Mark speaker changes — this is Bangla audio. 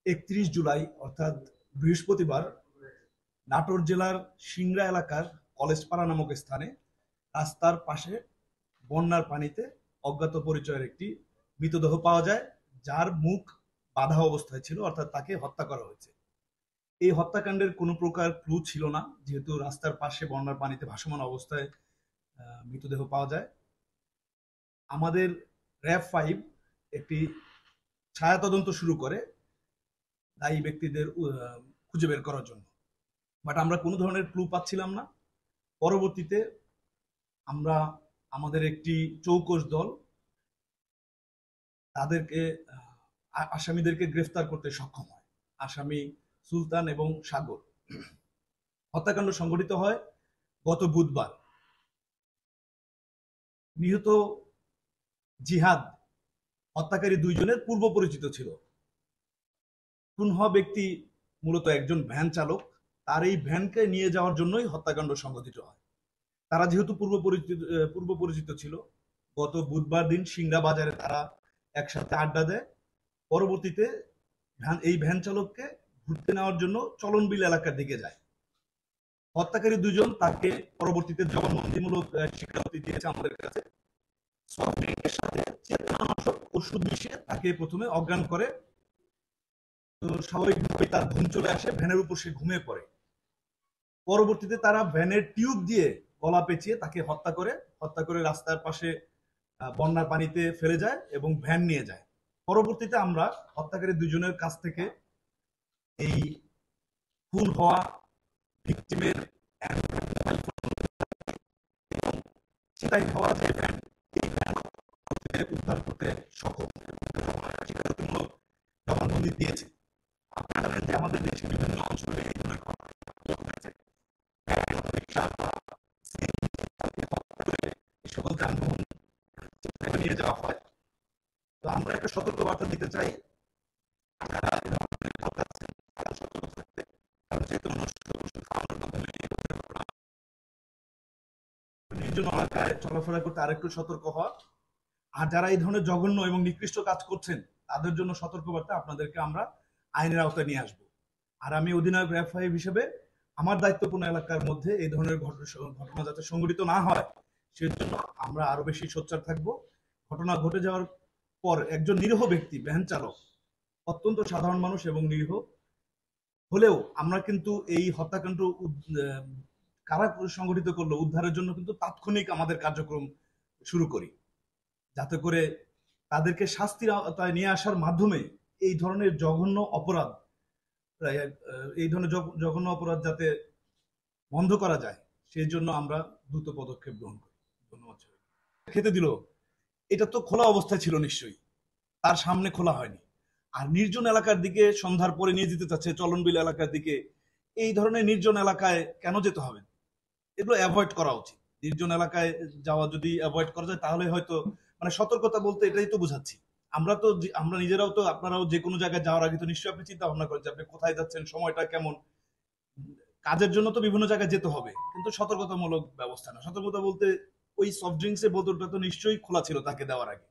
Speaker 1: 31 জুলাই অর্থাৎ বৃহস্পতিবার নাটোর জেলার সিংড়া এলাকার কলেজপাড়া নামক স্থানে রাস্তার পাশে বন্যার পানিতে অজ্ঞাত পরিচয়ের একটি মৃতদেহ পাওয়া যায়, যার মুখ বাঁধা অবস্থায় ছিল, অর্থাৎ তাকে হত্যা করা হয়েছে। এই হত্যাকাণ্ডের কোনো প্রকার ক্লু ছিল না, যেহেতু রাস্তার পাশে বন্যার পানিতে ভাসমান অবস্থায় মৃতদেহ পাওয়া যায়। আমাদের র্যাব 5 একটি ছায়া তদন্ত শুরু করে দায়ী ব্যক্তিদের খুঁজে বের করার জন্য, বাট আমরা কোনো ধরনের ক্লু পাচ্ছিলাম না। পরবর্তীতে আমরা আমাদের একটি চৌকস দল তাদেরকে আসামিদেরকে গ্রেফতার করতে সক্ষম হয়। আসামি সুলতান এবং সাগর। হত্যাকাণ্ড সংঘটিত হয় গত বুধবার। নিহত জিহাদ হত্যাকারী দুইজনের পূর্ব পরিচিত ছিল। খুন হওয়া ব্যক্তি মূলত একজন ভ্যান চালক, তার এই ভ্যানকে নিয়ে যাওয়ার জন্যই হত্যাকাণ্ড সংঘটিত হয়। তারা যেহেতু পূর্ব পরিচিত ছিল, গত বুধবার দিন সিংড়া বাজারে তারা একসাথে আড্ডা দেয়। পরবর্তীতে এই ভ্যান চালককে ঘুরতে নেওয়ার জন্য চলনবিল এলাকার দিকে যায়। হত্যাকারী দুজন তাকে পরবর্তীতে জবানবন্দিমূলক স্বীকারোক্তি দিয়েছে আমাদের কাছে। সফট ড্রিঙ্কের সাথে চেতনানাশক ওষুধ মিশিয়ে তাকে প্রথমে অজ্ঞান করে। তো স্বাভাবিকভাবে তার ঘুম চলে আসে, ভ্যানের উপর সে ঘুমিয়ে পড়ে। পরবর্তীতে তারা ভ্যানের টিউব দিয়ে গলা পেঁচিয়ে তাকে হত্যা করে রাস্তার পাশে বন্যার পানিতে ফেলে যায় এবং ভ্যান নিয়ে যায়। পরবর্তীতে আমরা হত্যাকারী দুজনের কাছ থেকে এই খুন হওয়া ভিকটিমের এবং সেটাই হওয়া যে ভ্যান, এই ভ্যান উদ্ধার করতে সক্ষম স্বীকারোক্তিমূলক জবানবন্দি দিয়েছে। আপনারা জানেন যে আমাদের দেশের বিভিন্ন অঞ্চলে এই ধরনের ঘটনা হয়েছে। সকল যানবাহন নিয়ে যাওয়া হয়। তো আমরা একটা সতর্ক বার্তা দিতে চাই, নির্জন এলাকায় চলাফেরা করতে আরেকটু সতর্ক হওয়া। আর যারা এই ধরনের জঘন্য এবং নিকৃষ্ট কাজ করছেন তাদের জন্য সতর্কবার্তা, আপনাদেরকে আমরা আইনের আওতায় নিয়ে আসবো। আর আমি অধিনায়ক র্যাব 5 হিসেবে আমার দায়িত্বপূর্ণ এলাকার মধ্যে এই ধরনের ঘটনা যাতে সংঘটিত না হয় সেজন্য আমরা আরো বেশি সোচ্চার থাকব। ঘটনা ঘটে যাওয়ার পর একজন নিরীহ ব্যক্তি, ভ্যান চালক, অত্যন্ত সাধারণ মানুষ এবং নিরীহ হলেও আমরা কিন্তু এই হত্যাকাণ্ড কারা সংগঠিত করলো উদ্ধারের জন্য কিন্তু তাৎক্ষণিক আমাদের কার্যক্রম শুরু করি, যাতে করে তাদেরকে শাস্তির আওতায় নিয়ে আসার মাধ্যমে এই ধরনের জঘন্য অপরাধ যাতে বন্ধ করা যায় সেই জন্য আমরা দ্রুত পদক্ষেপ গ্রহণ করি। ধন্যবাদ। খেতে দিল, এটা তো খোলা অবস্থায় ছিল, নিশ্চয়ই তার সামনে খোলা হয়নি। আর নির্জন এলাকার দিকে সন্ধ্যার পরে নিয়ে যেতে চাচ্ছে, চলনবিল এলাকার দিকে, এই ধরনের নির্জন এলাকায় কেন যেতে হবে? এগুলো অ্যাভয়েড করা উচিত। নির্জন এলাকায় যাওয়া যদি অ্যাভয়েড করা যায় তাহলে হয়তো, মানে সতর্কতা বলতে এটাই তো বোঝাচ্ছি। আমরা নিজেরাও তো, আপনারাও যে কোনো জায়গায় যাওয়ার আগে তো নিশ্চয়ই আপনি চিন্তা ভাবনা করেন যে আপনি কোথায় যাচ্ছেন, সময়টা কেমন। কাজের জন্য তো বিভিন্ন জায়গায় যেতে হবে, কিন্তু সতর্কতামূলক ব্যবস্থা না। সতর্কতা বলতে ওই সফট ড্রিঙ্কস এর বোতলটা তো নিশ্চয়ই খোলা ছিল তাকে দেওয়ার আগে।